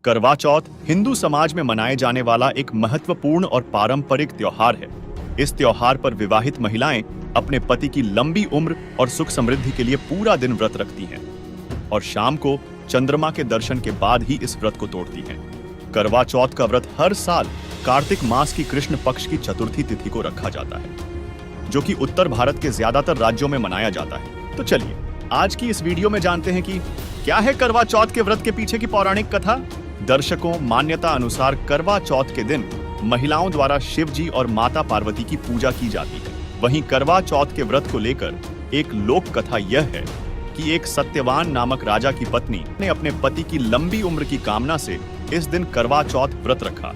करवा चौथ हिंदू समाज में मनाए जाने वाला एक महत्वपूर्ण और पारंपरिक त्योहार है। इस त्योहार पर विवाहित महिलाएं अपने पति की लंबी उम्र और सुख समृद्धि के लिए पूरा दिन व्रत रखती हैं और शाम को चंद्रमा के दर्शन के बाद ही इस व्रत को तोड़ती हैं। करवा चौथ का व्रत हर साल कार्तिक मास की कृष्ण पक्ष की चतुर्थी तिथि को रखा जाता है, जो कि उत्तर भारत के ज्यादातर राज्यों में मनाया जाता है। तो चलिए आज की इस वीडियो में जानते हैं कि क्या है करवा चौथ के व्रत के पीछे की पौराणिक कथा। दर्शकों, मान्यता अनुसार करवा चौथ के दिन महिलाओं द्वारा शिव जी और माता पार्वती की पूजा की जाती है। वहीं करवा चौथ के व्रत को लेकर एक लोक कथा यह है कि एक सत्यवान नामक राजा की पत्नी ने अपने पति की लंबी उम्र की कामना से इस दिन करवा चौथ व्रत रखा,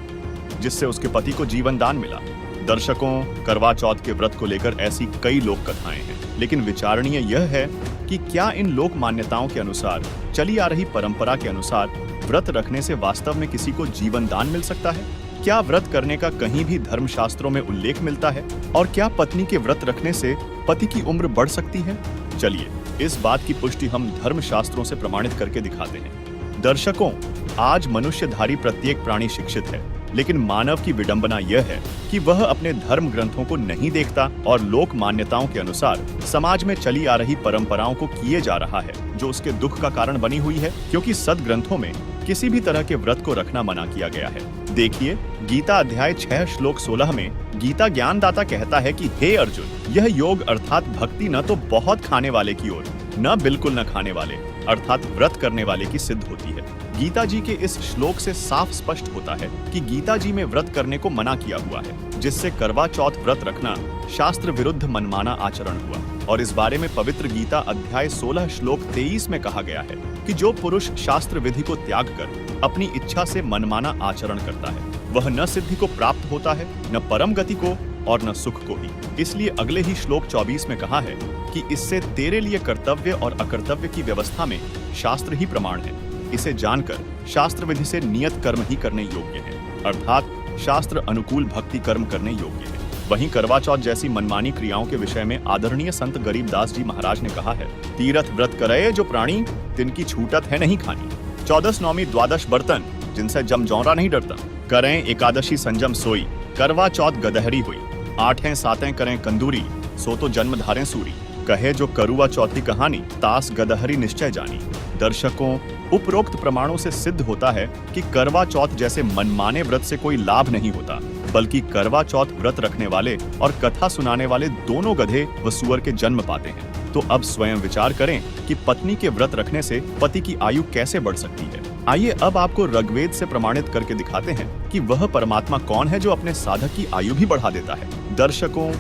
जिससे उसके पति को जीवन दान मिला। दर्शकों, करवा चौथ के व्रत को लेकर ऐसी कई लोक कथाएं हैं, लेकिन विचारणीय यह है कि क्या इन लोक मान्यताओं के अनुसार चली आ रही परंपरा के अनुसार व्रत रखने से वास्तव में किसी को जीवन दान मिल सकता है? क्या व्रत करने का कहीं भी धर्मशास्त्रों में उल्लेख मिलता है? और क्या पत्नी के व्रत रखने से पति की उम्र बढ़ सकती है? चलिए इस बात की पुष्टि हम धर्मशास्त्रों से प्रमाणित करके दिखाते हैं। दर्शकों, आज मनुष्यधारी प्रत्येक प्राणी शिक्षित है, लेकिन मानव की विडंबना यह है कि वह अपने धर्म ग्रंथों को नहीं देखता और लोक मान्यताओं के अनुसार समाज में चली आ रही परंपराओं को किए जा रहा है, जो उसके दुख का कारण बनी हुई है, क्योंकि सदग्रंथों में किसी भी तरह के व्रत को रखना मना किया गया है। देखिए, गीता अध्याय 6 श्लोक 16 में गीता ज्ञानदाता कहता है कि हे अर्जुन, यह योग अर्थात भक्ति न तो बहुत खाने वाले की ओर, न बिल्कुल न खाने वाले अर्थात व्रत करने वाले की सिद्ध होती है। गीता जी के इस श्लोक से साफ स्पष्ट होता है कि गीता जी में व्रत करने को मना किया हुआ है, जिससे करवा चौथ व्रत रखना शास्त्र विरुद्ध मनमाना आचरण हुआ। और इस बारे में पवित्र गीता अध्याय 16 श्लोक 23 में कहा गया है कि जो पुरुष शास्त्र विधि को त्याग कर अपनी इच्छा से मनमाना आचरण करता है, वह न सिद्धि को प्राप्त होता है, न परम गति को और न सुख को ही। इसलिए अगले ही श्लोक 24 में कहा है कि इससे तेरे लिए कर्तव्य और अकर्तव्य की व्यवस्था में शास्त्र ही प्रमाण है। इसे जानकर शास्त्र विधि से नियत कर्म ही करने योग्य है, अर्थात शास्त्र अनुकूल भक्ति कर्म करने योग्य है। वहीं करवा चौथ जैसी मनमानी क्रियाओं के विषय में आदरणीय संत गरीबदास जी महाराज ने कहा है, तीरथ व्रत करे जो प्राणी, तिनकी छूटत है नहीं खानी। 14 नौमी द्वादश बर्तन, जिनसे जम जौरा नहीं डरता। करें एकादशी संजम सोई, करवा चौथ गदहरी हुई। 8 7 करें कंदूरी, सो तो जन्म धारें सूरी। कहे जो करुआ चौथी कहानी, तास गदहरी निश्चय जानी। दर्शकों, उपरोक्त प्रमाणों से सिद्ध होता है कि करवा चौथ जैसे मनमाने व्रत से कोई लाभ नहीं होता, बल्कि करवा चौथ व्रत रखने वाले और कथा सुनाने वाले दोनों गधे व सुअर के जन्म पाते हैं। तो अब स्वयं विचार करें कि पत्नी के व्रत रखने से पति की आयु कैसे बढ़ सकती है। आइए अब आपको ऋग्वेद से प्रमाणित करके दिखाते हैं कि वह परमात्मा कौन है जो अपने साधक की आयु भी बढ़ा देता है। दर्शकों,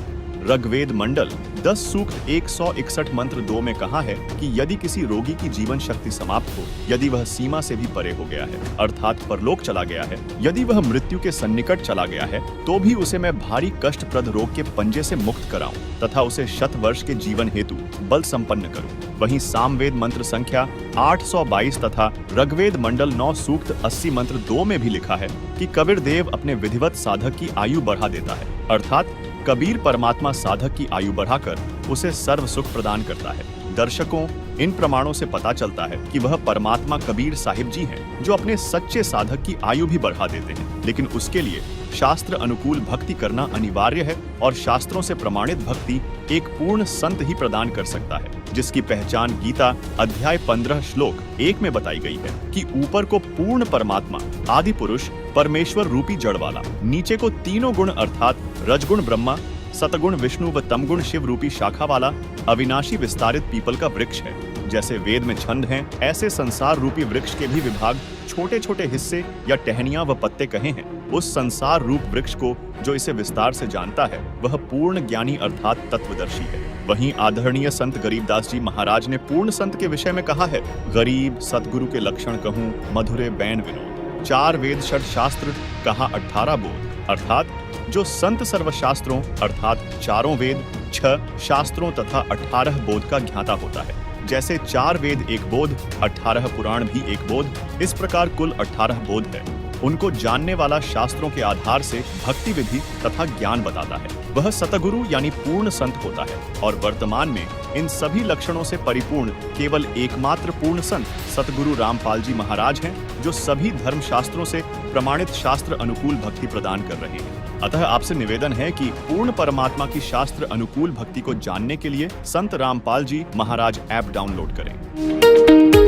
ऋग्वेद मंडल 10 सूक्त 161 मंत्र 2 में कहा है कि यदि किसी रोगी की जीवन शक्ति समाप्त हो, यदि वह सीमा से भी परे हो गया है अर्थात परलोक चला गया है, यदि वह मृत्यु के सन्निकट चला गया है, तो भी उसे मैं भारी कष्टप्रद रोग के पंजे से मुक्त कराऊं तथा उसे 100 वर्ष के जीवन हेतु बल संपन्न करूं। वहीं सामवेद मंत्र संख्या 822 तथा ऋग्वेद मंडल 9 सूक्त 80 मंत्र 2 में भी लिखा है कि कबीर देव अपने विधिवत साधक की आयु बढ़ा देता है, अर्थात कबीर परमात्मा साधक की आयु बढ़ाकर उसे सर्व सुख प्रदान करता है। दर्शकों, इन प्रमाणों से पता चलता है कि वह परमात्मा कबीर साहिब जी हैं, जो अपने सच्चे साधक की आयु भी बढ़ा देते हैं, लेकिन उसके लिए शास्त्र अनुकूल भक्ति करना अनिवार्य है और शास्त्रों से प्रमाणित भक्ति एक पूर्ण संत ही प्रदान कर सकता है, जिसकी पहचान गीता अध्याय 15 श्लोक 1 में बताई गई है कि ऊपर को पूर्ण परमात्मा आदि पुरुष परमेश्वर रूपी जड़ वाला, नीचे को तीनों गुण अर्थात रजगुण ब्रह्मा, सतगुण विष्णु व तमगुण शिव रूपी शाखा वाला अविनाशी विस्तारित पीपल का वृक्ष है। जैसे वेद में छंद हैं, ऐसे संसार रूपी वृक्ष के भी विभाग छोटे छोटे हिस्से या टहनियां व पत्ते कहे हैं। उस संसार रूप वृक्ष को जो इसे विस्तार से जानता है, वह पूर्ण ज्ञानी अर्थात तत्वदर्शी है। वहीं आदरणीय संत गरीबदास जी महाराज ने पूर्ण संत के विषय में कहा है, गरीब सतगुरु के लक्षण कहूँ, मधुरे बैन विनोद। 4 वेद 6 शास्त्र कहा 18 बोध, अर्थात जो संत सर्वशास्त्रों अर्थात चारों वेद, 6 शास्त्रों तथा 18 बोध का ज्ञाता होता है। जैसे 4 वेद एक बोध, 18 पुराण भी एक बोध, इस प्रकार कुल 18 बोध है। उनको जानने वाला शास्त्रों के आधार से भक्ति विधि तथा ज्ञान बताता है। वह सतगुरु यानी पूर्ण संत होता है और वर्तमान में इन सभी लक्षणों से परिपूर्ण केवल एकमात्र पूर्ण संत सतगुरु रामपाल जी महाराज हैं, जो सभी धर्म शास्त्रों से प्रमाणित शास्त्र अनुकूल भक्ति प्रदान कर रहे हैं। अतः आपसे निवेदन है कि पूर्ण परमात्मा की शास्त्र अनुकूल भक्ति को जानने के लिए संत रामपाल जी महाराज ऐप डाउनलोड करें।